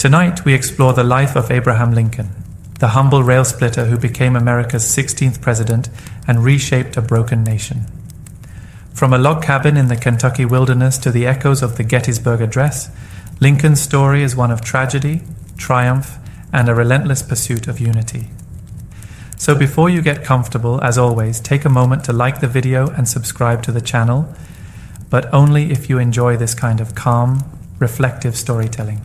Tonight we explore the life of Abraham Lincoln, the humble rail splitter who became America's 16th president and reshaped a broken nation. From a log cabin in the Kentucky wilderness to the echoes of the Gettysburg Address, Lincoln's story is one of tragedy, triumph, and a relentless pursuit of unity. So before you get comfortable, as always, take a moment to like the video and subscribe to the channel, but only if you enjoy this kind of calm, reflective storytelling.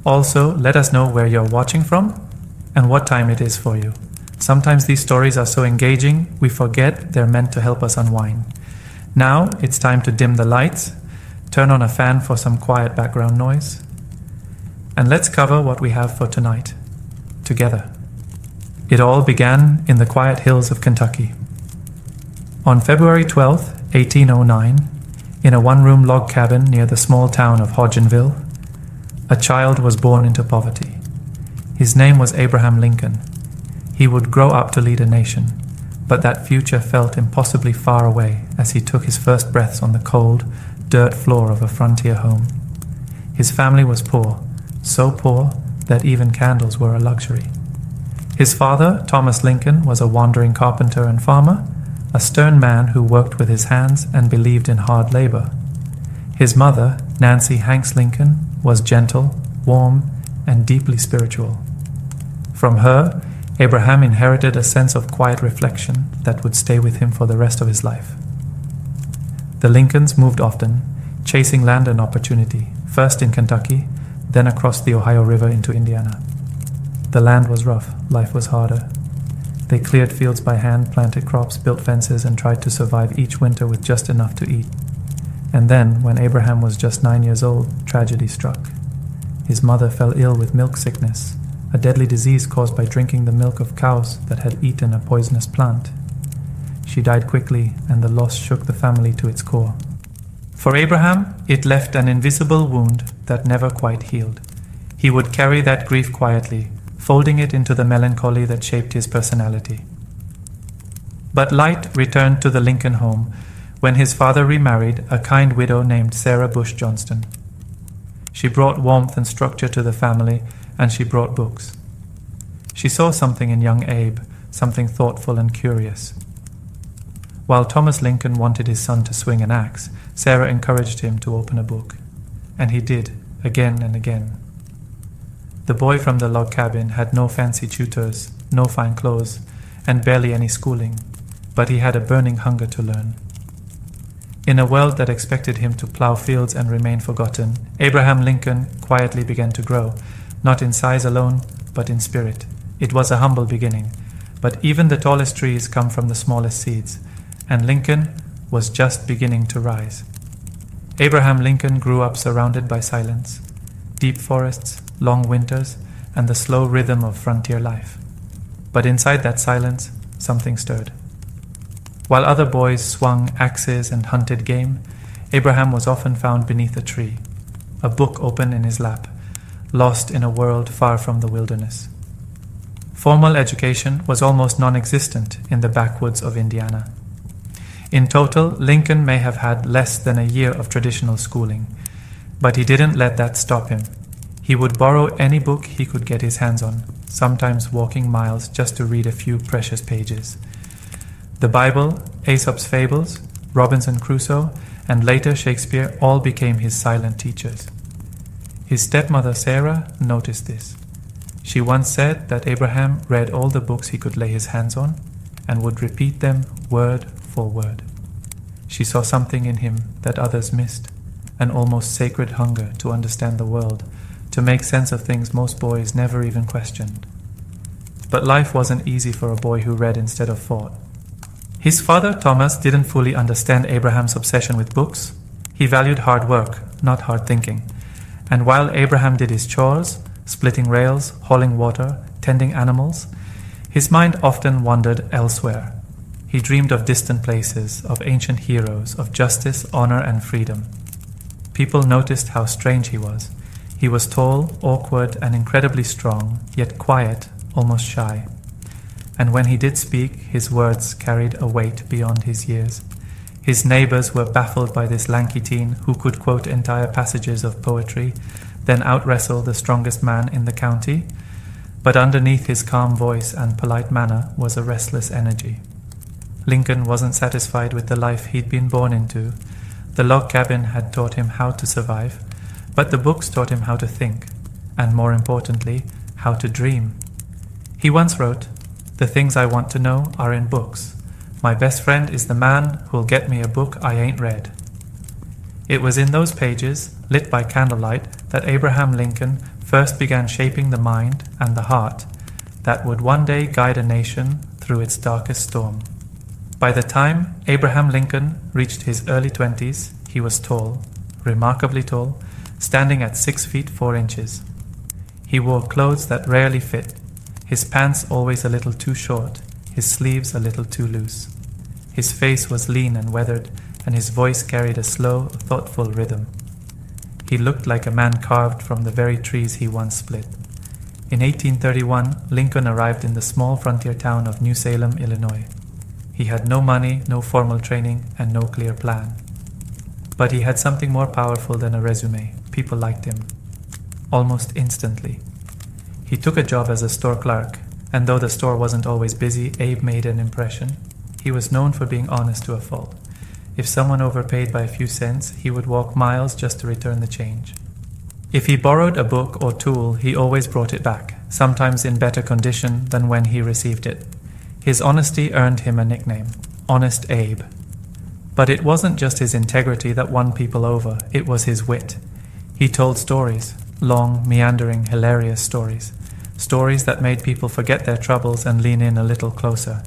Also, let us know where you're watching from and what time it is for you. Sometimes these stories are so engaging, we forget they're meant to help us unwind. Now, it's time to dim the lights, turn on a fan for some quiet background noise, and let's cover what we have for tonight, together. It all began in the quiet hills of Kentucky. On February 12, 1809, in a one-room log cabin near the small town of Hodgenville, a child was born into poverty. His name was Abraham Lincoln. He would grow up to lead a nation, but that future felt impossibly far away as he took his first breaths on the cold, dirt floor of a frontier home. His family was poor, so poor that even candles were a luxury. His father, Thomas Lincoln, was a wandering carpenter and farmer, a stern man who worked with his hands and believed in hard labor. His mother, Nancy Hanks Lincoln, was gentle, warm, and deeply spiritual. From her, Abraham inherited a sense of quiet reflection that would stay with him for the rest of his life. The Lincolns moved often, chasing land and opportunity, first in Kentucky, then across the Ohio River into Indiana. The land was rough, life was harder. They cleared fields by hand, planted crops, built fences, and tried to survive each winter with just enough to eat. And then, when Abraham was just 9 years old, tragedy struck. His mother fell ill with milk sickness, a deadly disease caused by drinking the milk of cows that had eaten a poisonous plant. She died quickly, and the loss shook the family to its core. For Abraham, it left an invisible wound that never quite healed. He would carry that grief quietly, folding it into the melancholy that shaped his personality. But light returned to the Lincoln home when his father remarried a kind widow named Sarah Bush Johnston. She brought warmth and structure to the family, and she brought books. She saw something in young Abe, something thoughtful and curious. While Thomas Lincoln wanted his son to swing an axe, Sarah encouraged him to open a book. And he did, again and again. The boy from the log cabin had no fancy tutors, no fine clothes, and barely any schooling, but he had a burning hunger to learn. In a world that expected him to plow fields and remain forgotten, Abraham Lincoln quietly began to grow, not in size alone, but in spirit. It was a humble beginning, but even the tallest trees come from the smallest seeds, and Lincoln was just beginning to rise. Abraham Lincoln grew up surrounded by silence, deep forests, long winters, and the slow rhythm of frontier life. But inside that silence, something stirred. While other boys swung axes and hunted game, Abraham was often found beneath a tree, a book open in his lap, lost in a world far from the wilderness. Formal education was almost non-existent in the backwoods of Indiana. In total, Lincoln may have had less than a year of traditional schooling, but he didn't let that stop him. He would borrow any book he could get his hands on, sometimes walking miles just to read a few precious pages. The Bible, Aesop's Fables, Robinson Crusoe, and later Shakespeare all became his silent teachers. His stepmother Sarah noticed this. She once said that Abraham read all the books he could lay his hands on and would repeat them word for word. She saw something in him that others missed, an almost sacred hunger to understand the world, to make sense of things most boys never even questioned. But life wasn't easy for a boy who read instead of fought. His father, Thomas, didn't fully understand Abraham's obsession with books. He valued hard work, not hard thinking. And while Abraham did his chores, splitting rails, hauling water, tending animals, his mind often wandered elsewhere. He dreamed of distant places, of ancient heroes, of justice, honor, and freedom. People noticed how strange he was. He was tall, awkward, and incredibly strong, yet quiet, almost shy. And when he did speak, his words carried a weight beyond his years. His neighbors were baffled by this lanky teen who could quote entire passages of poetry, then out-wrestle the strongest man in the county, but underneath his calm voice and polite manner was a restless energy. Lincoln wasn't satisfied with the life he'd been born into. The log cabin had taught him how to survive, but the books taught him how to think, and more importantly, how to dream. He once wrote, "The things I want to know are in books. My best friend is the man who'll get me a book I ain't read." It was in those pages, lit by candlelight, that Abraham Lincoln first began shaping the mind and the heart that would one day guide a nation through its darkest storm. By the time Abraham Lincoln reached his early 20s, he was tall, remarkably tall, standing at 6 feet 4 inches. He wore clothes that rarely fit, his pants always a little too short, his sleeves a little too loose. His face was lean and weathered, and his voice carried a slow, thoughtful rhythm. He looked like a man carved from the very trees he once split. In 1831, Lincoln arrived in the small frontier town of New Salem, Illinois. He had no money, no formal training, and no clear plan. But he had something more powerful than a resume. People liked him. Almost instantly. He took a job as a store clerk, and though the store wasn't always busy, Abe made an impression. He was known for being honest to a fault. If someone overpaid by a few cents, he would walk miles just to return the change. If he borrowed a book or tool, he always brought it back, sometimes in better condition than when he received it. His honesty earned him a nickname, Honest Abe. But it wasn't just his integrity that won people over, it was his wit. He told stories, long, meandering, hilarious stories. Stories that made people forget their troubles and lean in a little closer.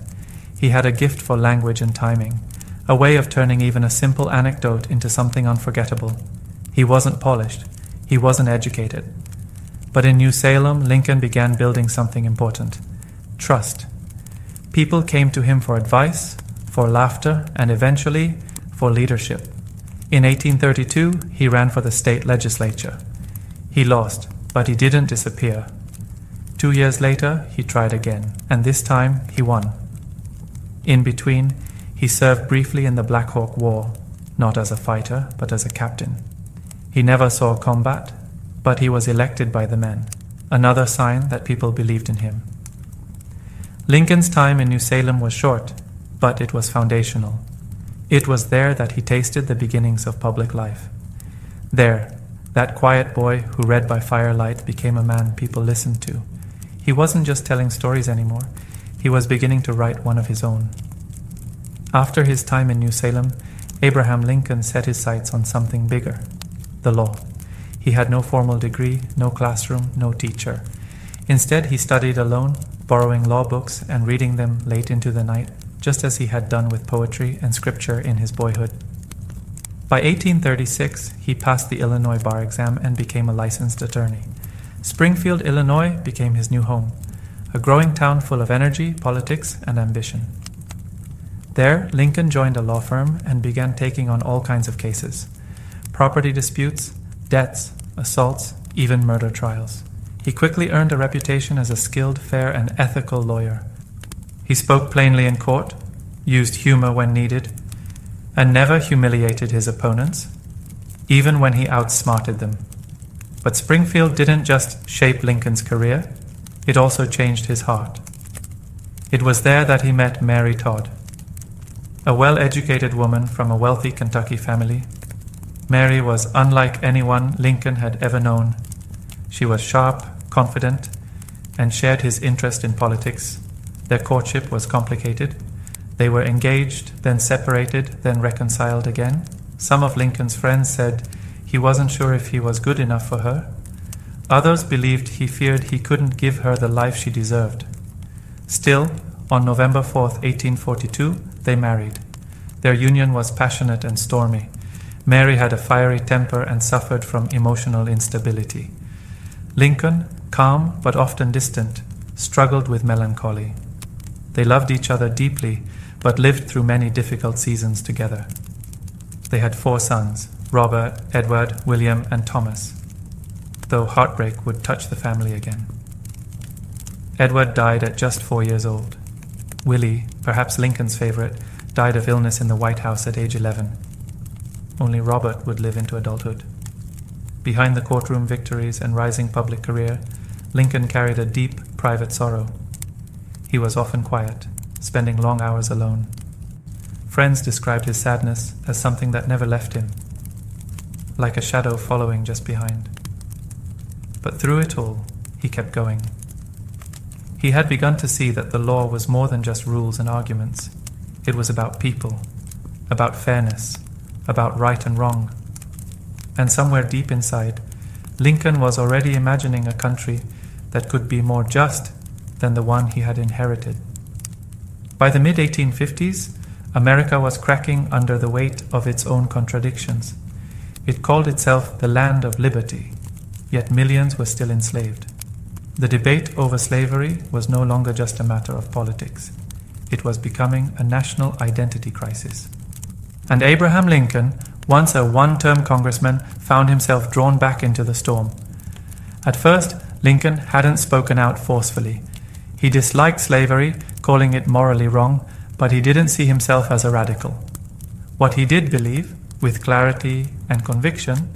He had a gift for language and timing, a way of turning even a simple anecdote into something unforgettable. He wasn't polished. He wasn't educated. But in New Salem, Lincoln began building something important. Trust. People came to him for advice, for laughter, and eventually for leadership. In 1832, he ran for the state legislature. He lost, but he didn't disappear. 2 years later, he tried again, and this time he won. In between, he served briefly in the Black Hawk War, not as a fighter, but as a captain. He never saw combat, but he was elected by the men, another sign that people believed in him. Lincoln's time in New Salem was short, but it was foundational. It was there that he tasted the beginnings of public life. There, that quiet boy who read by firelight became a man people listened to. He wasn't just telling stories anymore, he was beginning to write one of his own. After his time in New Salem, Abraham Lincoln set his sights on something bigger, the law. He had no formal degree, no classroom, no teacher. Instead, he studied alone, borrowing law books and reading them late into the night, just as he had done with poetry and scripture in his boyhood. By 1836, he passed the Illinois bar exam and became a licensed attorney. Springfield, Illinois became his new home, a growing town full of energy, politics, and ambition. There, Lincoln joined a law firm and began taking on all kinds of cases: property disputes, debts, assaults, even murder trials. He quickly earned a reputation as a skilled, fair, and ethical lawyer. He spoke plainly in court, used humor when needed, and never humiliated his opponents, even when he outsmarted them. But Springfield didn't just shape Lincoln's career, it also changed his heart. It was there that he met Mary Todd, a well-educated woman from a wealthy Kentucky family. Mary was unlike anyone Lincoln had ever known. She was sharp, confident, and shared his interest in politics. Their courtship was complicated. They were engaged, then separated, then reconciled again. Some of Lincoln's friends said he wasn't sure if he was good enough for her. Others believed he feared he couldn't give her the life she deserved. Still, on November 4th, 1842, they married. Their union was passionate and stormy. Mary had a fiery temper and suffered from emotional instability. Lincoln, calm but often distant, struggled with melancholy. They loved each other deeply, but lived through many difficult seasons together. They had 4 sons, Robert, Edward, William, and Thomas, though heartbreak would touch the family again. Edward died at just 4 years old. Willie, perhaps Lincoln's favorite, died of illness in the White House at age 11. Only Robert would live into adulthood. Behind the courtroom victories and rising public career, Lincoln carried a deep private sorrow. He was often quiet, spending long hours alone. Friends described his sadness as something that never left him, like a shadow following just behind. But through it all, he kept going. He had begun to see that the law was more than just rules and arguments. It was about people, about fairness, about right and wrong. And somewhere deep inside, Lincoln was already imagining a country that could be more just than the one he had inherited. By the mid-1850s, America was cracking under the weight of its own contradictions. It called itself the land of liberty, yet millions were still enslaved. The debate over slavery was no longer just a matter of politics. It was becoming a national identity crisis. And Abraham Lincoln, once a one-term congressman, found himself drawn back into the storm. At first, Lincoln hadn't spoken out forcefully. He disliked slavery, calling it morally wrong, but he didn't see himself as a radical. What he did believe, with clarity and conviction,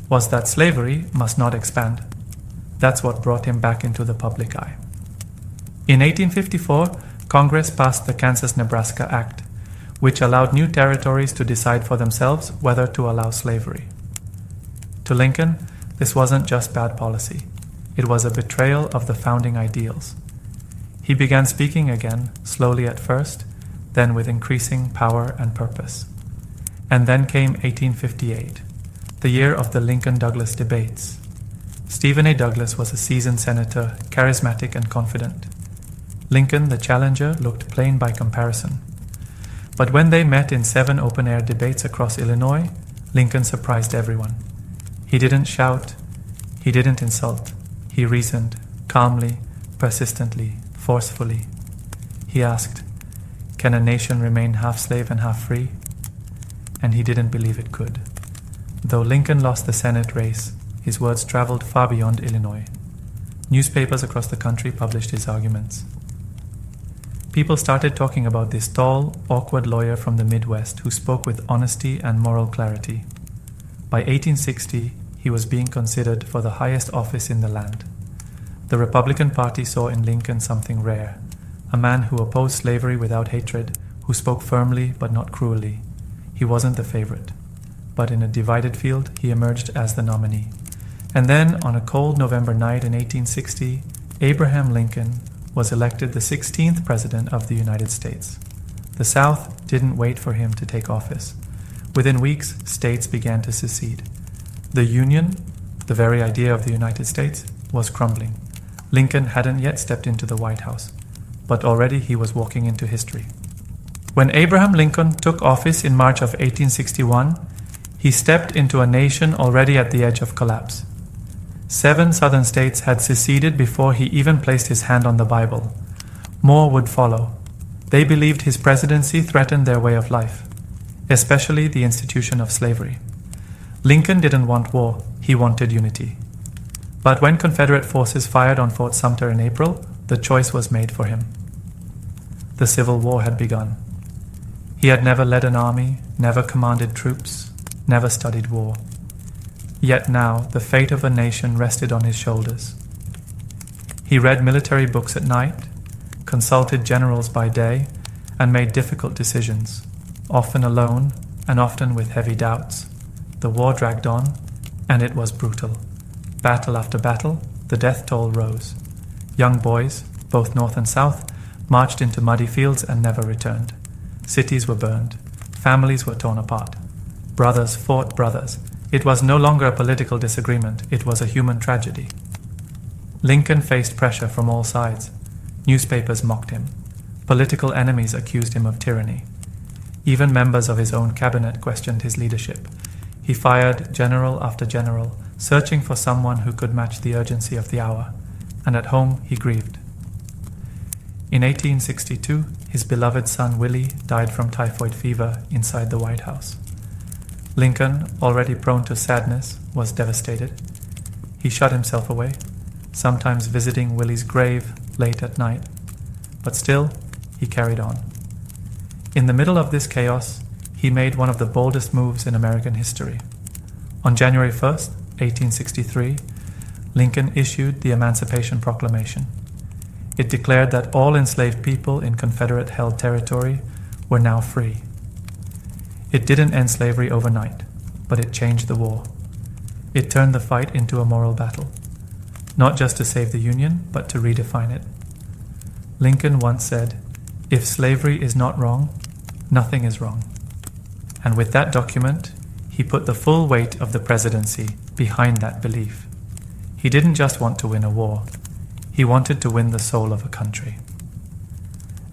was that slavery must not expand. That's what brought him back into the public eye. In 1854, Congress passed the Kansas-Nebraska Act, which allowed new territories to decide for themselves whether to allow slavery. To Lincoln, this wasn't just bad policy. It was a betrayal of the founding ideals. He began speaking again, slowly at first, then with increasing power and purpose. And then came 1858, the year of the Lincoln-Douglas debates. Stephen A. Douglas was a seasoned senator, charismatic and confident. Lincoln, the challenger, looked plain by comparison. But when they met in 7 open-air debates across Illinois, Lincoln surprised everyone. He didn't shout, he didn't insult. He reasoned, calmly, persistently, forcefully. He asked, "Can a nation remain half slave and half free?" And he didn't believe it could. Though Lincoln lost the Senate race, his words traveled far beyond Illinois. Newspapers across the country published his arguments. People started talking about this tall, awkward lawyer from the Midwest who spoke with honesty and moral clarity. By 1860, he was being considered for the highest office in the land. The Republican Party saw in Lincoln something rare, a man who opposed slavery without hatred, who spoke firmly but not cruelly. He wasn't the favorite, but in a divided field, he emerged as the nominee. And then, on a cold November night in 1860, Abraham Lincoln was elected the 16th President of the United States. The South didn't wait for him to take office. Within weeks, states began to secede. The Union, the very idea of the United States, was crumbling. Lincoln hadn't yet stepped into the White House, but already he was walking into history. When Abraham Lincoln took office in March of 1861, he stepped into a nation already at the edge of collapse. 7 southern states had seceded before he even placed his hand on the Bible. More would follow. They believed his presidency threatened their way of life, especially the institution of slavery. Lincoln didn't want war, he wanted unity. But when Confederate forces fired on Fort Sumter in April, the choice was made for him. The Civil War had begun. He had never led an army, never commanded troops, never studied war. Yet now the fate of a nation rested on his shoulders. He read military books at night, consulted generals by day, and made difficult decisions, often alone and often with heavy doubts. The war dragged on, and it was brutal. Battle after battle, the death toll rose. Young boys, both north and south, marched into muddy fields and never returned. Cities were burned. Families were torn apart. Brothers fought brothers. It was no longer a political disagreement, it was a human tragedy. Lincoln faced pressure from all sides. Newspapers mocked him. Political enemies accused him of tyranny. Even members of his own cabinet questioned his leadership. He fired general after general, searching for someone who could match the urgency of the hour, and at home he grieved. In 1862, his beloved son Willie died from typhoid fever inside the White House. Lincoln, already prone to sadness, was devastated. He shut himself away, sometimes visiting Willie's grave late at night. But still, he carried on. In the middle of this chaos, he made one of the boldest moves in American history. On January 1st, 1863, Lincoln issued the Emancipation Proclamation. It declared that all enslaved people in Confederate-held territory were now free. It didn't end slavery overnight, but it changed the war. It turned the fight into a moral battle, not just to save the Union, but to redefine it. Lincoln once said, "If slavery is not wrong, nothing is wrong." And with that document, he put the full weight of the presidency behind that belief. He didn't just want to win a war, he wanted to win the soul of a country.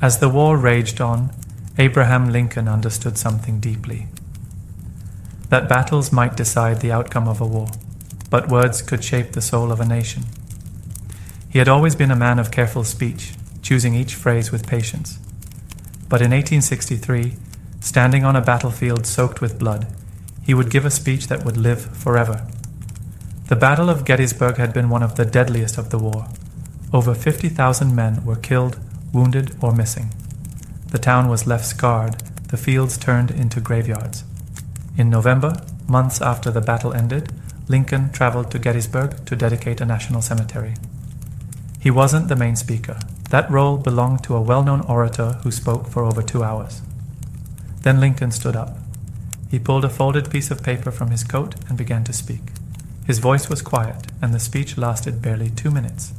As the war raged on, Abraham Lincoln understood something deeply. That battles might decide the outcome of a war, but words could shape the soul of a nation. He had always been a man of careful speech, choosing each phrase with patience. But in 1863, standing on a battlefield soaked with blood, he would give a speech that would live forever. The Battle of Gettysburg had been one of the deadliest of the war. Over 50,000 men were killed, wounded, or missing. The town was left scarred, the fields turned into graveyards. In November, months after the battle ended, Lincoln traveled to Gettysburg to dedicate a national cemetery. He wasn't the main speaker. That role belonged to a well-known orator who spoke for over 2 hours. Then Lincoln stood up. He pulled a folded piece of paper from his coat and began to speak. His voice was quiet, and the speech lasted barely 2 minutes.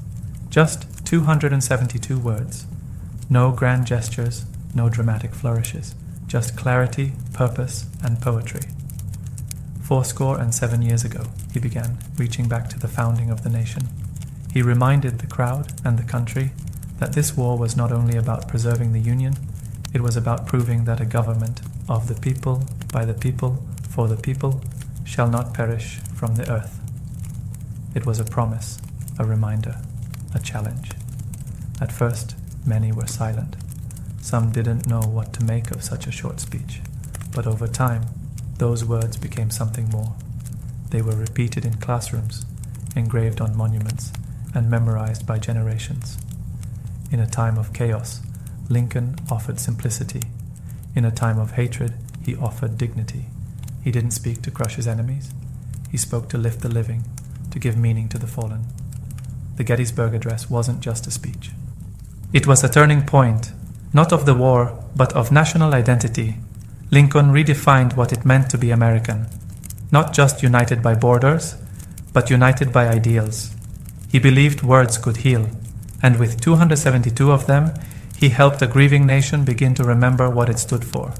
Just 272 words. No grand gestures, no dramatic flourishes. Just clarity, purpose, and poetry. 77 years ago, he began, reaching back to the founding of the nation. He reminded the crowd and the country that this war was not only about preserving the Union, it was about proving that a government of the people, by the people, for the people, shall not perish from the earth. It was a promise, a reminder, a challenge. At first, many were silent. Some didn't know what to make of such a short speech, but over time, those words became something more. They were repeated in classrooms, engraved on monuments, and memorized by generations. In a time of chaos, Lincoln offered simplicity. In a time of hatred, he offered dignity. He didn't speak to crush his enemies. He spoke to lift the living, to give meaning to the fallen. The Gettysburg Address wasn't just a speech. It was a turning point, not of the war, but of national identity. Lincoln redefined what it meant to be American, not just united by borders, but united by ideals. He believed words could heal, and with 272 of them, he helped a grieving nation begin to remember what it stood for.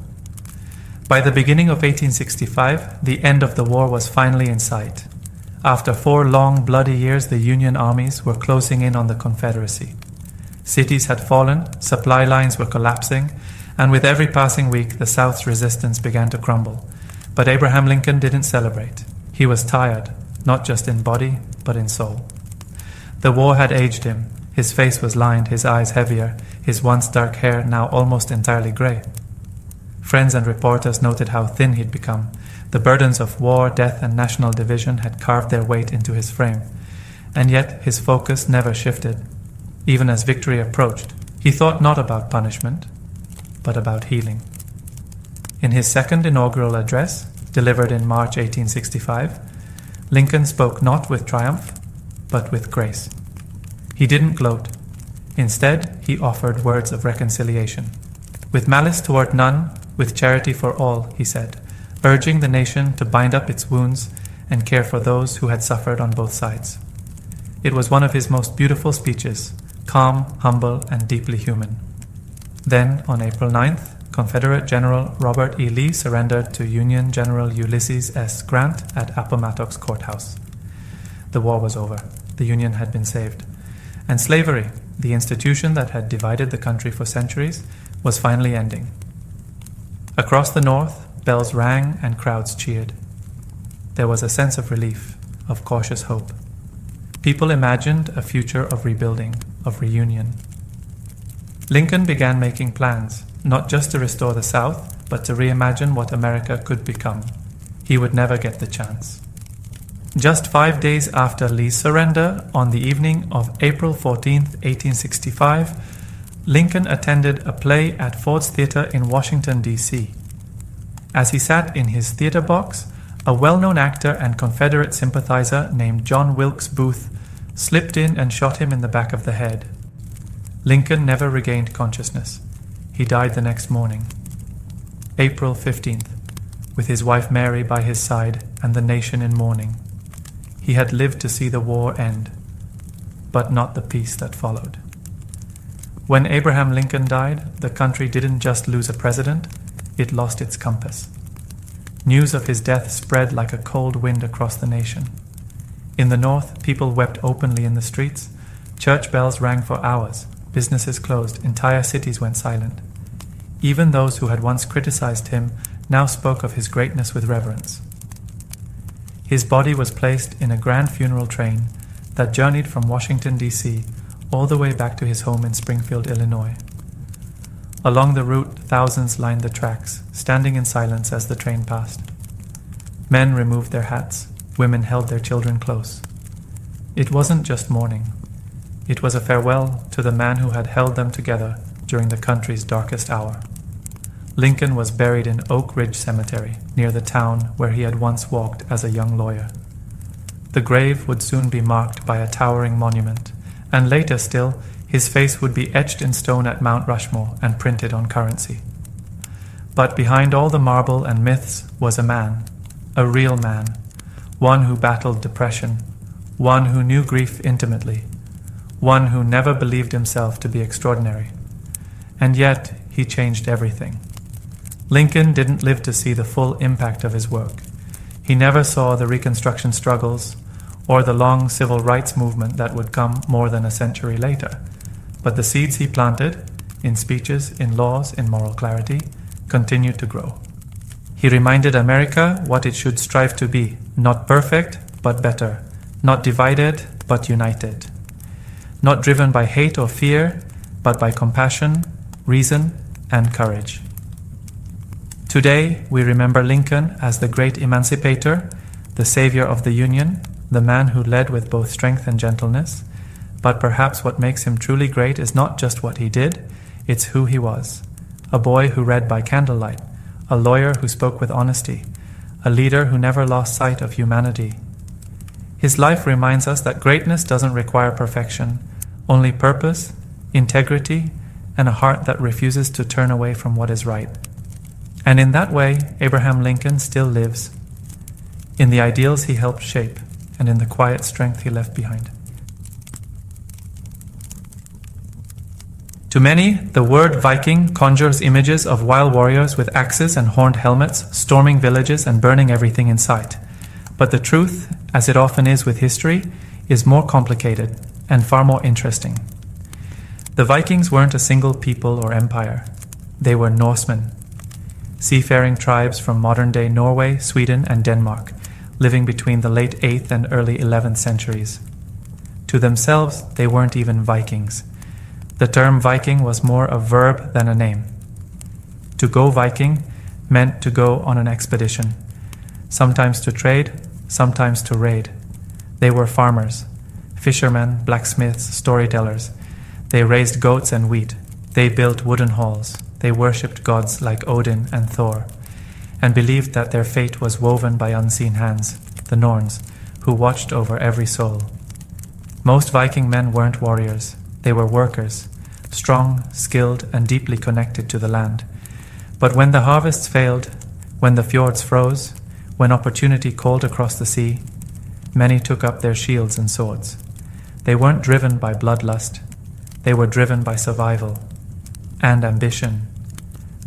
By the beginning of 1865, the end of the war was finally in sight. After 4 long, bloody years, the Union armies were closing in on the Confederacy. Cities had fallen, supply lines were collapsing, and with every passing week, the South's resistance began to crumble. But Abraham Lincoln didn't celebrate. He was tired, not just in body, but in soul. The war had aged him. His face was lined, his eyes heavier, his once dark hair now almost entirely gray. Friends and reporters noted how thin he'd become. The burdens of war, death, and national division had carved their weight into his frame. And yet his focus never shifted. Even as victory approached, he thought not about punishment, but about healing. In his second inaugural address, delivered in March 1865, Lincoln spoke not with triumph, but with grace. He didn't gloat. Instead, he offered words of reconciliation. With malice toward none, with charity for all, he said, urging the nation to bind up its wounds and care for those who had suffered on both sides. It was one of his most beautiful speeches, calm, humble, and deeply human. Then, on April 9th, Confederate General Robert E. Lee surrendered to Union General Ulysses S. Grant at Appomattox Courthouse. The war was over. The Union had been saved. And slavery, the institution that had divided the country for centuries, was finally ending. Across the North, bells rang and crowds cheered. There was a sense of relief, of cautious hope. People imagined a future of rebuilding, of reunion. Lincoln began making plans, not just to restore the South, but to reimagine what America could become. He would never get the chance. Just 5 days after Lee's surrender, on the evening of April 14, 1865, Lincoln attended a play at Ford's Theater in Washington, D.C. As he sat in his theater box, A well-known actor and Confederate sympathizer named John Wilkes Booth slipped in and shot him in the back of the head. Lincoln never regained consciousness. He died the next morning, April 15th, with his wife Mary by his side and the nation in mourning. He had lived to see the war end, but not the peace that followed. When Abraham Lincoln died, the country didn't just lose a president, it lost its compass. News of his death spread like a cold wind across the nation. In the North, people wept openly in the streets. Church bells rang for hours. Businesses closed. Entire cities went silent. Even those who had once criticized him now spoke of his greatness with reverence. His body was placed in a grand funeral train that journeyed from Washington, D.C., all the way back to his home in Springfield, Illinois. Along the route, thousands lined the tracks, standing in silence as the train passed. Men removed their hats. Women held their children close. It wasn't just mourning. It was a farewell to the man who had held them together during the country's darkest hour. Lincoln was buried in Oak Ridge Cemetery, near the town where he had once walked as a young lawyer. The grave would soon be marked by a towering monument, and later still, his face would be etched in stone at Mount Rushmore and printed on currency. But behind all the marble and myths was a man, a real man, one who battled depression, one who knew grief intimately, one who never believed himself to be extraordinary. And yet, he changed everything. Lincoln didn't live to see the full impact of his work. He never saw the Reconstruction struggles or the long civil rights movement that would come more than a century later. But the seeds he planted, in speeches, in laws, in moral clarity, continued to grow. He reminded America what it should strive to be, not perfect, but better, not divided, but united, not driven by hate or fear, but by compassion, reason, and courage. Today, we remember Lincoln as the great emancipator, the savior of the Union, the man who led with both strength and gentleness. But perhaps what makes him truly great is not just what he did, it's who he was. A boy who read by candlelight, a lawyer who spoke with honesty, a leader who never lost sight of humanity. His life reminds us that greatness doesn't require perfection, only purpose, integrity, and a heart that refuses to turn away from what is right. And in that way, Abraham Lincoln still lives, in the ideals he helped shape, and in the quiet strength he left behind. To many, the word Viking conjures images of wild warriors with axes and horned helmets, storming villages and burning everything in sight. But the truth, as it often is with history, is more complicated and far more interesting. The Vikings weren't a single people or empire. They were Norsemen, seafaring tribes from modern-day Norway, Sweden, and Denmark, living between the late 8th and early 11th centuries. To themselves, they weren't even Vikings. The term Viking was more a verb than a name. To go Viking meant to go on an expedition, sometimes to trade, sometimes to raid. They were farmers, fishermen, blacksmiths, storytellers. They raised goats and wheat. They built wooden halls. They worshipped gods like Odin and Thor, and believed that their fate was woven by unseen hands, the Norns, who watched over every soul. Most Viking men weren't warriors. They were workers, strong, skilled, and deeply connected to the land. But when the harvests failed, when the fjords froze, when opportunity called across the sea, many took up their shields and swords. They weren't driven by bloodlust. They were driven by survival and ambition.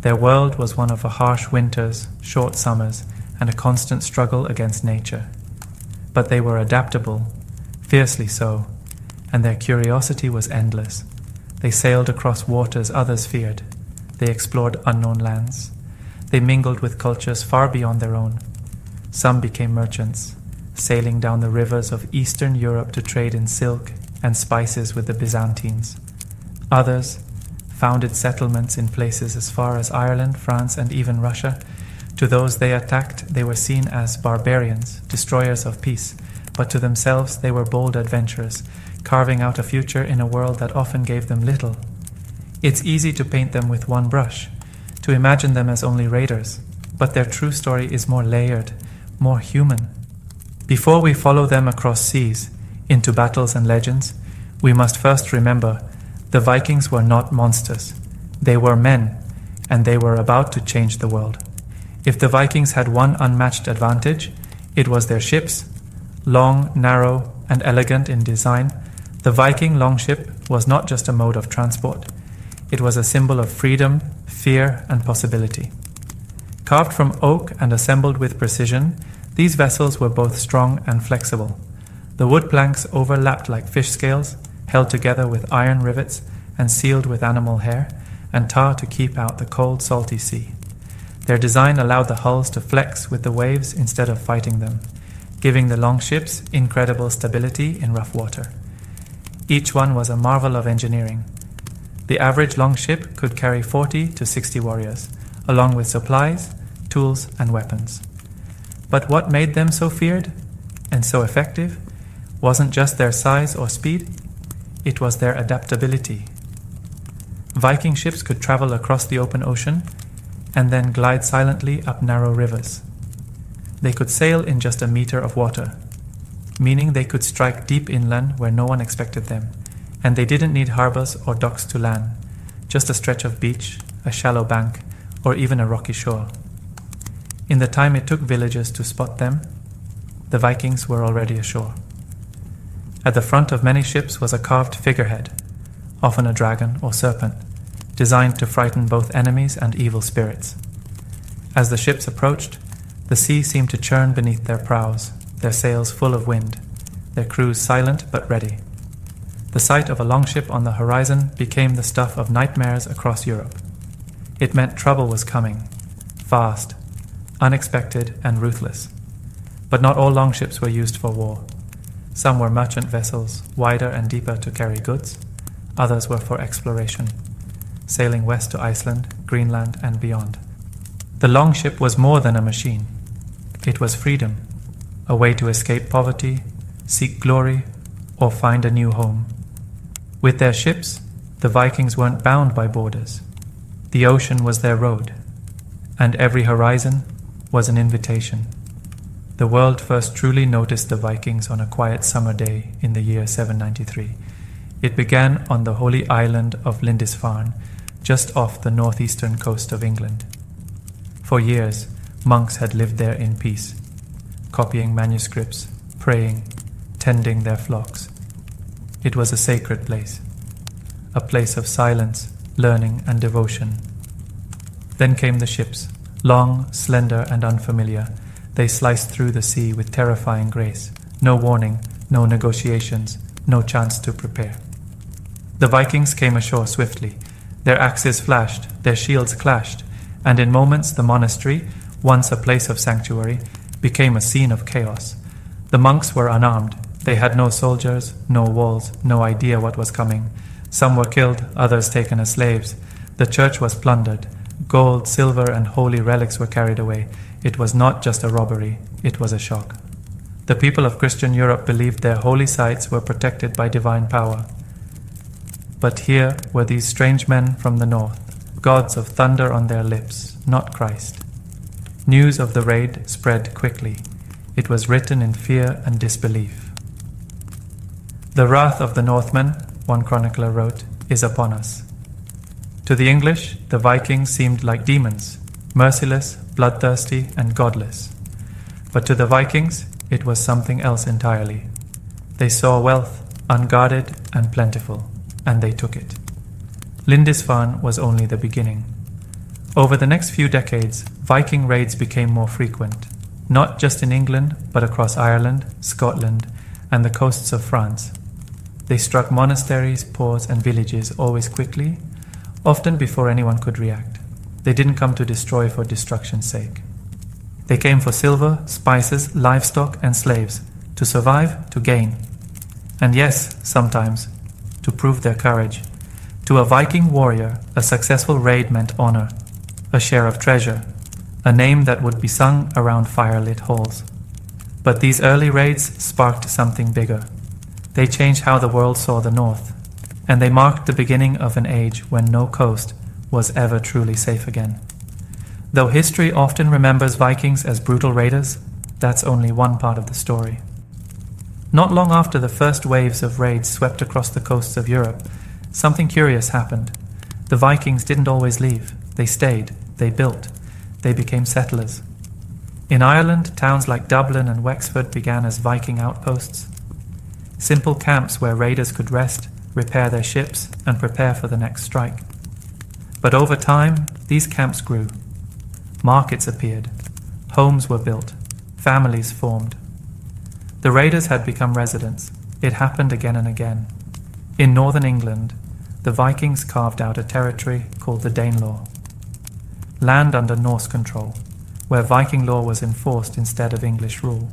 Their world was one of harsh winters, short summers, and a constant struggle against nature. But they were adaptable, fiercely so, and their curiosity was endless. They sailed across waters others feared. They explored unknown lands. They mingled with cultures far beyond their own. Some became merchants, sailing down the rivers of Eastern Europe to trade in silk and spices with the Byzantines. Others founded settlements in places as far as Ireland, France, and even Russia. To those they attacked, they were seen as barbarians, destroyers of peace, but to themselves they were bold adventurers, carving out a future in a world that often gave them little. It's easy to paint them with one brush, to imagine them as only raiders, but their true story is more layered, more human. Before we follow them across seas, into battles and legends, we must first remember the Vikings were not monsters. They were men, and they were about to change the world. If the Vikings had one unmatched advantage, it was their ships. Long, narrow, and elegant in design, the Viking longship was not just a mode of transport. It was a symbol of freedom, fear, and possibility. Carved from oak and assembled with precision, these vessels were both strong and flexible. The wood planks overlapped like fish scales, held together with iron rivets and sealed with animal hair and tar to keep out the cold, salty sea. Their design allowed the hulls to flex with the waves instead of fighting them, giving the longships incredible stability in rough water. Each one was a marvel of engineering. The average longship could carry 40 to 60 warriors, along with supplies, tools, and weapons. But what made them so feared and so effective wasn't just their size or speed, it was their adaptability. Viking ships could travel across the open ocean and then glide silently up narrow rivers. They could sail in just a meter of water, meaning they could strike deep inland where no one expected them, and they didn't need harbors or docks to land, just a stretch of beach, a shallow bank, or even a rocky shore. In the time it took villagers to spot them, the Vikings were already ashore. At the front of many ships was a carved figurehead, often a dragon or serpent, designed to frighten both enemies and evil spirits. As the ships approached, the sea seemed to churn beneath their prows, their sails full of wind, their crews silent but ready. The sight of a longship on the horizon became the stuff of nightmares across Europe. It meant trouble was coming, fast, unexpected, and ruthless. But not all longships were used for war. Some were merchant vessels, wider and deeper to carry goods. Others were for exploration, sailing west to Iceland, Greenland, and beyond. The longship was more than a machine. It was freedom, a way to escape poverty, seek glory, or find a new home. With their ships, the Vikings weren't bound by borders. The ocean was their road, and every horizon was an invitation. The world first truly noticed the Vikings on a quiet summer day in the year 793. It began on the holy island of Lindisfarne, just off the northeastern coast of England. For years, monks had lived there in peace, copying manuscripts, praying, tending their flocks. It was a sacred place, a place of silence, learning, and devotion. Then came the ships, long, slender, and unfamiliar. They sliced through the sea with terrifying grace. No warning, no negotiations, no chance to prepare. The Vikings came ashore swiftly. Their axes flashed, their shields clashed, and in moments the monastery, once a place of sanctuary, became a scene of chaos. The monks were unarmed. They had no soldiers, no walls, no idea what was coming. Some were killed, others taken as slaves. The church was plundered. Gold, silver, and holy relics were carried away. It was not just a robbery, it was a shock. The people of Christian Europe believed their holy sites were protected by divine power. But here were these strange men from the north, gods of thunder on their lips, not Christ. News of the raid spread quickly. It was written in fear and disbelief. The wrath of the Northmen, one chronicler wrote, is upon us. To the English, the Vikings seemed like demons, merciless, bloodthirsty, and godless. But to the Vikings, it was something else entirely. They saw wealth, unguarded and plentiful, and they took it. Lindisfarne was only the beginning. Over the next few decades, Viking raids became more frequent, not just in England, but across Ireland, Scotland, and the coasts of France. They struck monasteries, ports, and villages always quickly, often before anyone could react. They didn't come to destroy for destruction's sake. They came for silver, spices, livestock, and slaves, to survive, to gain. And yes, sometimes, to prove their courage. To a Viking warrior, a successful raid meant honor, a share of treasure, a name that would be sung around firelit halls. But these early raids sparked something bigger. They changed how the world saw the North, and they marked the beginning of an age when no coast was ever truly safe again. Though history often remembers Vikings as brutal raiders, that's only one part of the story. Not long after the first waves of raids swept across the coasts of Europe, something curious happened. The Vikings didn't always leave. They stayed, they built, they became settlers. In Ireland, towns like Dublin and Wexford began as Viking outposts. Simple camps where raiders could rest, repair their ships, and prepare for the next strike. But over time, these camps grew. Markets appeared. Homes were built. Families formed. The raiders had become residents. It happened again and again. In northern England, the Vikings carved out a territory called the Danelaw, land under Norse control, where Viking law was enforced instead of English rule.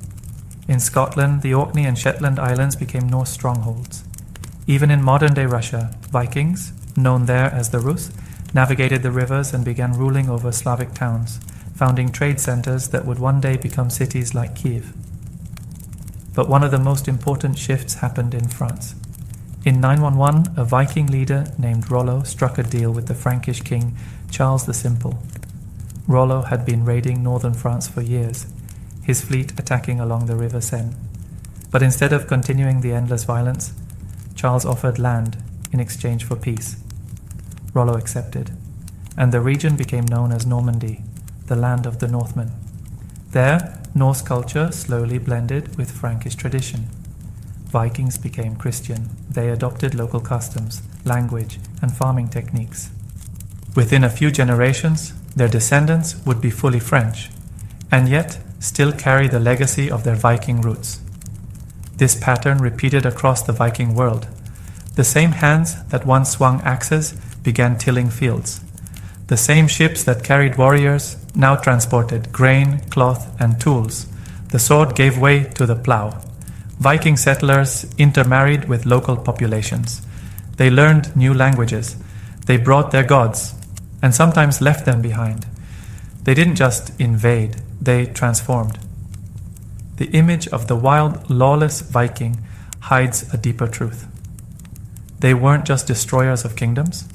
In Scotland, the Orkney and Shetland Islands became Norse strongholds. Even in modern-day Russia, Vikings, known there as the Rus, navigated the rivers and began ruling over Slavic towns, founding trade centers that would one day become cities like Kiev. But one of the most important shifts happened in France. In 911, a Viking leader named Rollo struck a deal with the Frankish king Charles the Simple. Rollo had been raiding northern France for years, his fleet attacking along the River Seine. But instead of continuing the endless violence, Charles offered land in exchange for peace. Rollo accepted, and the region became known as Normandy, the land of the Northmen. There, Norse culture slowly blended with Frankish tradition. Vikings became Christian. They adopted local customs, language, and farming techniques. Within a few generations, their descendants would be fully French, and yet still carry the legacy of their Viking roots. This pattern repeated across the Viking world. The same hands that once swung axes began tilling fields. The same ships that carried warriors now transported grain, cloth, and tools. The sword gave way to the plow. Viking settlers intermarried with local populations. They learned new languages. They brought their gods, and sometimes left them behind. They didn't just invade, they transformed. The image of the wild, lawless Viking hides a deeper truth. They weren't just destroyers of kingdoms,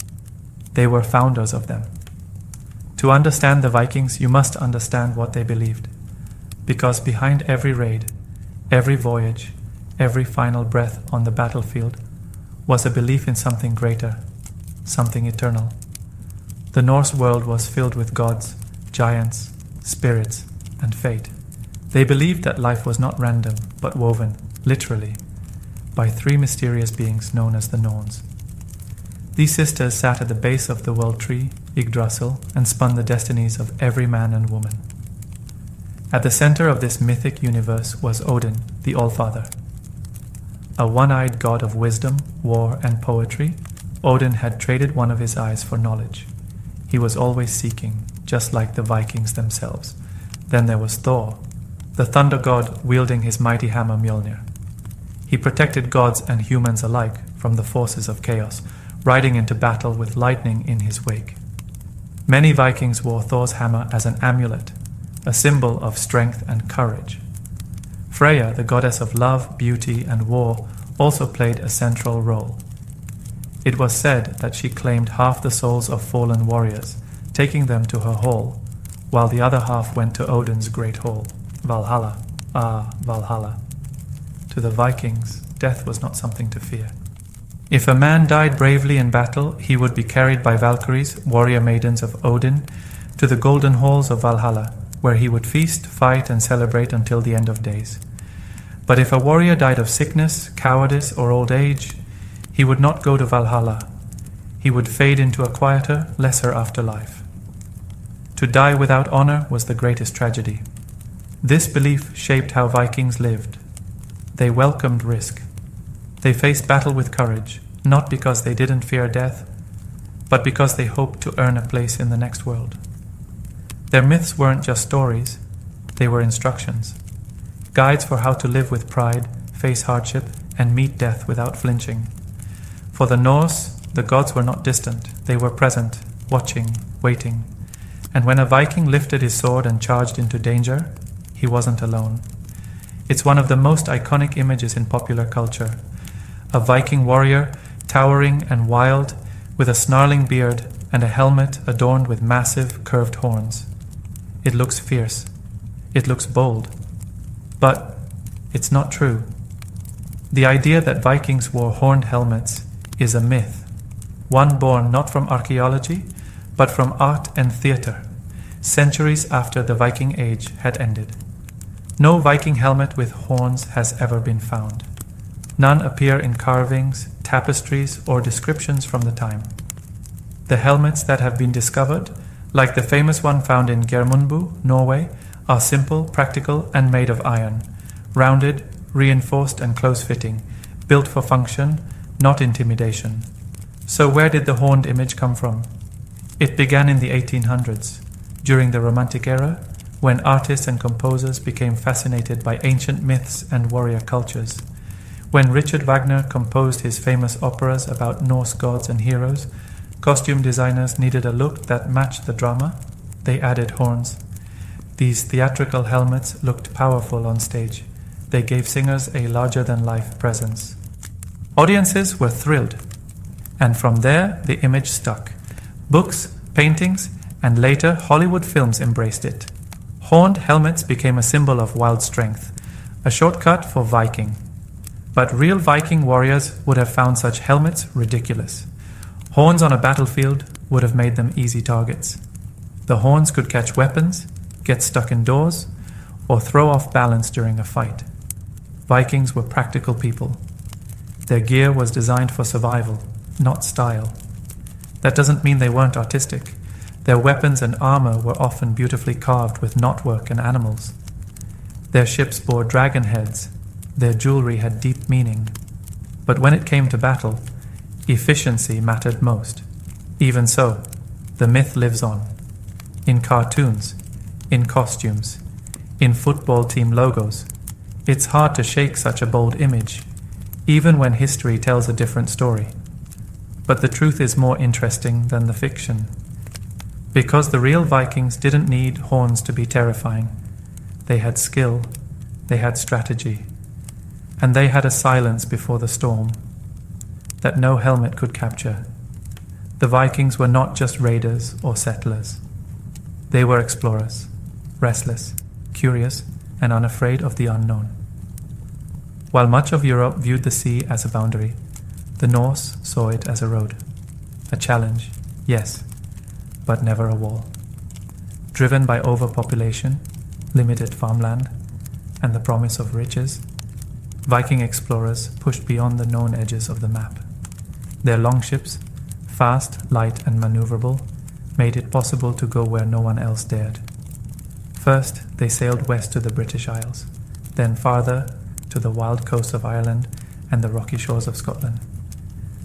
they were founders of them. To understand the Vikings, you must understand what they believed. Because behind every raid, every voyage, every final breath on the battlefield was a belief in something greater, something eternal. The Norse world was filled with gods, giants, spirits, and fate. They believed that life was not random, but woven, literally, by three mysterious beings known as the Norns. These sisters sat at the base of the world tree, Yggdrasil, and spun the destinies of every man and woman. At the center of this mythic universe was Odin, the Allfather. A one-eyed god of wisdom, war, and poetry, Odin had traded one of his eyes for knowledge. He was always seeking, just like the Vikings themselves. Then there was Thor, the thunder god wielding his mighty hammer Mjolnir. He protected gods and humans alike from the forces of chaos, riding into battle with lightning in his wake. Many Vikings wore Thor's hammer as an amulet, a symbol of strength and courage. Freya, the goddess of love, beauty, and war, also played a central role. It was said that she claimed half the souls of fallen warriors, taking them to her hall, while the other half went to Odin's great hall, Valhalla. Ah, Valhalla. To the Vikings, death was not something to fear. If a man died bravely in battle, he would be carried by Valkyries, warrior maidens of Odin, to the golden halls of Valhalla, where he would feast, fight, and celebrate until the end of days. But if a warrior died of sickness, cowardice, or old age, he would not go to Valhalla. He would fade into a quieter, lesser afterlife. To die without honor was the greatest tragedy. This belief shaped how Vikings lived. They welcomed risk. They faced battle with courage, not because they didn't fear death, but because they hoped to earn a place in the next world. Their myths weren't just stories, they were instructions, guides for how to live with pride, face hardship, and meet death without flinching. For the Norse, the gods were not distant, they were present, watching, waiting. And when a Viking lifted his sword and charged into danger, he wasn't alone. It's one of the most iconic images in popular culture. A Viking warrior, towering and wild, with a snarling beard and a helmet adorned with massive, curved horns. It looks fierce. It looks bold. But it's not true. The idea that Vikings wore horned helmets is a myth, one born not from archaeology, but from art and theatre, centuries after the Viking Age had ended. No Viking helmet with horns has ever been found. None appear in carvings, tapestries, or descriptions from the time. The helmets that have been discovered, like the famous one found in Geirmundur, Norway, are simple, practical, and made of iron, rounded, reinforced, and close-fitting, built for function, not intimidation. So where did the horned image come from? It began in the 1800s, during the Romantic era, when artists and composers became fascinated by ancient myths and warrior cultures. When Richard Wagner composed his famous operas about Norse gods and heroes, costume designers needed a look that matched the drama. They added horns. These theatrical helmets looked powerful on stage. They gave singers a larger-than-life presence. Audiences were thrilled, and from there the image stuck. Books, paintings, and later Hollywood films embraced it. Horned helmets became a symbol of wild strength, a shortcut for Viking. But real Viking warriors would have found such helmets ridiculous. Horns on a battlefield would have made them easy targets. The horns could catch weapons, get stuck indoors, or throw off balance during a fight. Vikings were practical people. Their gear was designed for survival, not style. That doesn't mean they weren't artistic. Their weapons and armor were often beautifully carved with knotwork and animals. Their ships bore dragon heads. Their jewelry had deep meaning. But when it came to battle, efficiency mattered most. Even so, the myth lives on. In cartoons, in costumes, in football team logos. It's hard to shake such a bold image, even when history tells a different story. But the truth is more interesting than the fiction. Because the real Vikings didn't need horns to be terrifying. They had skill, they had strategy, and they had a silence before the storm that no helmet could capture. The Vikings were not just raiders or settlers. They were explorers, restless, curious, and unafraid of the unknown. While much of Europe viewed the sea as a boundary, the Norse saw it as a road, a challenge, yes, but never a wall. Driven by overpopulation, limited farmland, and the promise of riches, Viking explorers pushed beyond the known edges of the map. Their longships, fast, light, and maneuverable, made it possible to go where no one else dared. First, they sailed west to the British Isles, then farther to the wild coast of Ireland and the rocky shores of Scotland.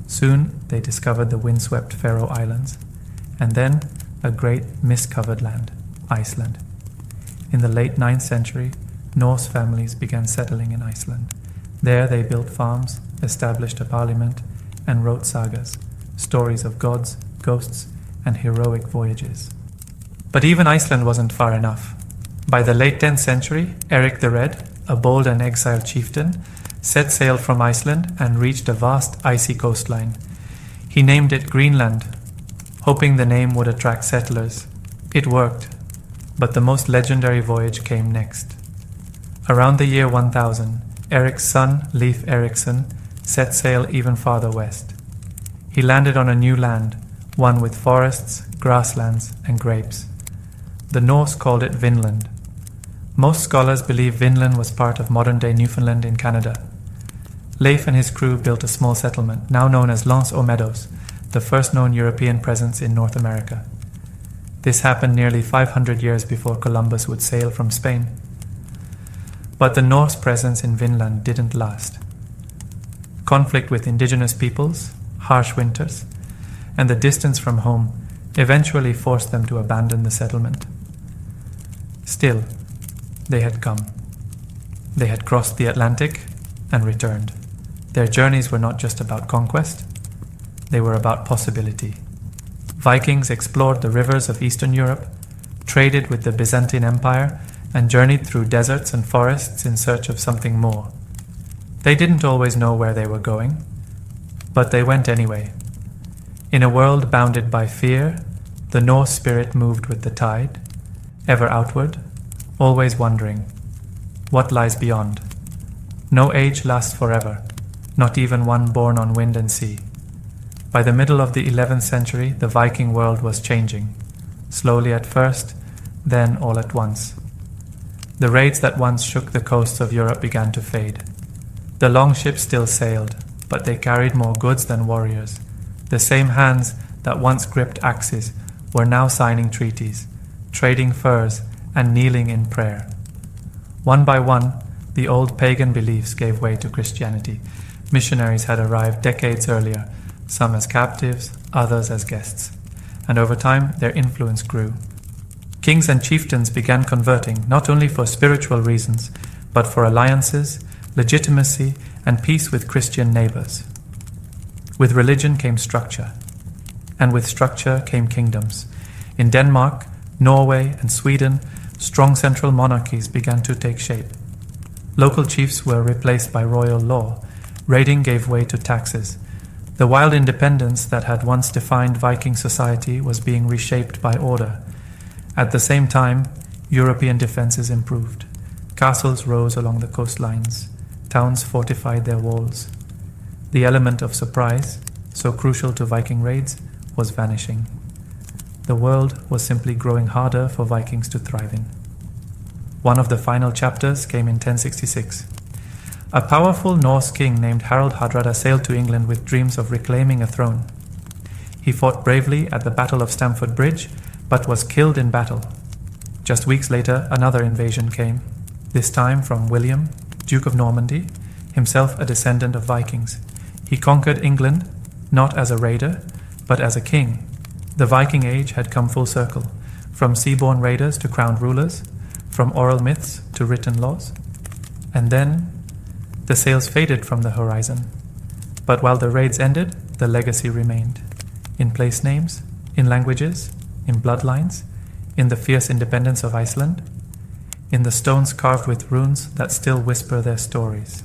Soon, they discovered the windswept Faroe Islands, and then a great mist-covered land, Iceland. In the late 9th century, Norse families began settling in Iceland. There they built farms, established a parliament, and wrote sagas, stories of gods, ghosts, and heroic voyages. But even Iceland wasn't far enough. By the late 10th century, Eric the Red, a bold and exiled chieftain, set sail from Iceland and reached a vast icy coastline. He named it Greenland, hoping the name would attract settlers. It worked, but the most legendary voyage came next. Around the year 1000, Eric's son, Leif Erikson, set sail even farther west. He landed on a new land, one with forests, grasslands, and grapes. The Norse called it Vinland. Most scholars believe Vinland was part of modern-day Newfoundland in Canada. Leif and his crew built a small settlement, now known as L'Anse aux Meadows, the first known European presence in North America. This happened nearly 500 years before Columbus would sail from Spain. But the Norse presence in Vinland didn't last. Conflict with indigenous peoples, harsh winters, and the distance from home eventually forced them to abandon the settlement. Still, they had come. They had crossed the Atlantic and returned. Their journeys were not just about conquest, they were about possibility. Vikings explored the rivers of Eastern Europe, traded with the Byzantine Empire, and journeyed through deserts and forests in search of something more. They didn't always know where they were going, but they went anyway. In a world bounded by fear, the Norse spirit moved with the tide, ever outward, always wondering, What lies beyond? No age lasts forever, not even one born on wind and sea. By the middle of the 11th century, the Viking world was changing, slowly at first, then all at once. The raids that once shook the coasts of Europe began to fade. The longships still sailed, but they carried more goods than warriors. The same hands that once gripped axes were now signing treaties, trading furs, and kneeling in prayer. One by one, the old pagan beliefs gave way to Christianity. Missionaries had arrived decades earlier, some as captives, others as guests. And over time, their influence grew. Kings and chieftains began converting, not only for spiritual reasons, but for alliances, legitimacy, and peace with Christian neighbors. With religion came structure, and with structure came kingdoms. In Denmark, Norway, and Sweden, strong central monarchies began to take shape. Local chiefs were replaced by royal law. Raiding gave way to taxes. The wild independence that had once defined Viking society was being reshaped by order. At the same time, European defenses improved. Castles rose along the coastlines. Towns fortified their walls. The element of surprise, so crucial to Viking raids, was vanishing. The world was simply growing harder for Vikings to thrive in. One of the final chapters came in 1066. A powerful Norse king named Harald Hardrada sailed to England with dreams of reclaiming a throne. He fought bravely at the Battle of Stamford Bridge, but was killed in battle. Just weeks later, another invasion came, this time from William, Duke of Normandy, himself a descendant of Vikings. He conquered England, not as a raider, but as a king. The Viking Age had come full circle, from seaborne raiders to crowned rulers, from oral myths to written laws. And then the sails faded from the horizon. But while the raids ended, the legacy remained. In place names, in languages, in bloodlines, in the fierce independence of Iceland, in the stones carved with runes that still whisper their stories.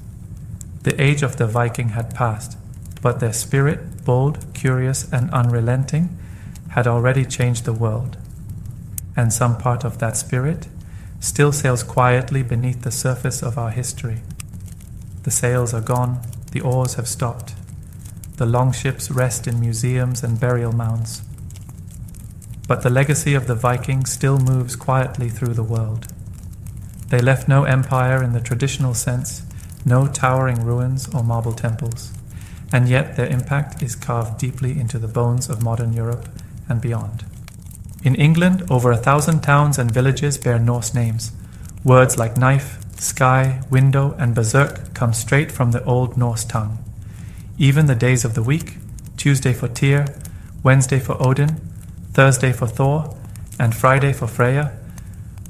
The age of the Viking had passed, but their spirit, bold, curious, and unrelenting, had already changed the world. And some part of that spirit still sails quietly beneath the surface of our history. The sails are gone, the oars have stopped. The longships rest in museums and burial mounds. But the legacy of the Vikings still moves quietly through the world. They left no empire in the traditional sense, no towering ruins or marble temples, and yet their impact is carved deeply into the bones of modern Europe and beyond. In England, over 1,000 towns and villages bear Norse names. Words like knife, sky, window, and berserk come straight from the Old Norse tongue. Even the days of the week, Tuesday for Tyr, Wednesday for Odin, Thursday for Thor, and Friday for Freya,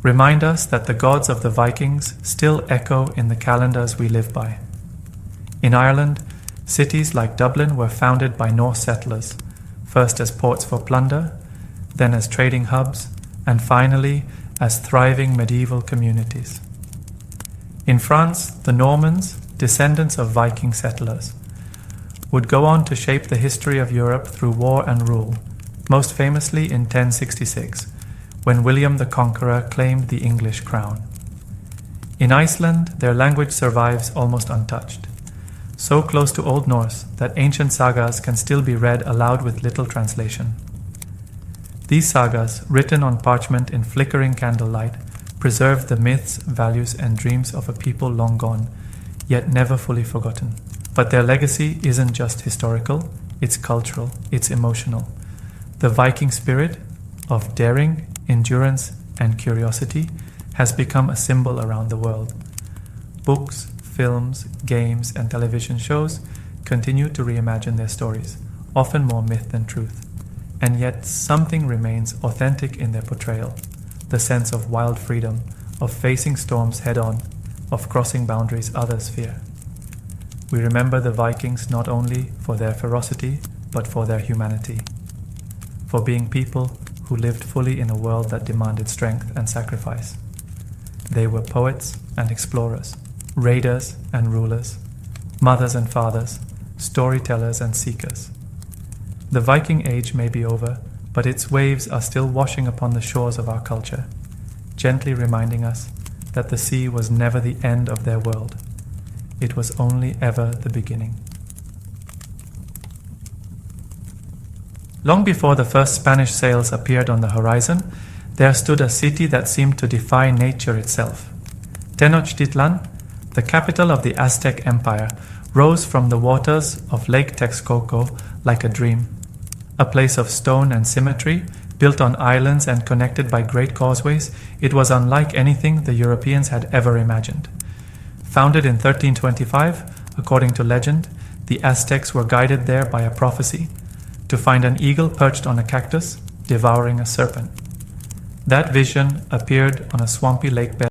remind us that the gods of the Vikings still echo in the calendars we live by. In Ireland, cities like Dublin were founded by Norse settlers, first as ports for plunder, then as trading hubs, and finally as thriving medieval communities. In France, the Normans, descendants of Viking settlers, would go on to shape the history of Europe through war and rule, most famously in 1066, when William the Conqueror claimed the English crown. In Iceland, their language survives almost untouched, so close to Old Norse that ancient sagas can still be read aloud with little translation. These sagas, written on parchment in flickering candlelight, preserve the myths, values, and dreams of a people long gone, yet never fully forgotten. But their legacy isn't just historical, it's cultural, it's emotional. The Viking spirit of daring, endurance, and curiosity has become a symbol around the world. Books, films, games, and television shows continue to reimagine their stories, often more myth than truth. And yet something remains authentic in their portrayal, the sense of wild freedom, of facing storms head-on, of crossing boundaries others fear. We remember the Vikings not only for their ferocity, but for their humanity, for being people who lived fully in a world that demanded strength and sacrifice. They were poets and explorers, raiders and rulers, mothers and fathers, storytellers and seekers. The Viking Age may be over, but its waves are still washing upon the shores of our culture, gently reminding us that the sea was never the end of their world. It was only ever the beginning. Long before the first Spanish sails appeared on the horizon, there stood a city that seemed to defy nature itself. Tenochtitlan, the capital of the Aztec Empire, rose from the waters of Lake Texcoco like a dream. A place of stone and symmetry, built on islands and connected by great causeways, it was unlike anything the Europeans had ever imagined. Founded in 1325, according to legend, the Aztecs were guided there by a prophecy to find an eagle perched on a cactus, devouring a serpent. That vision appeared on a swampy lake bed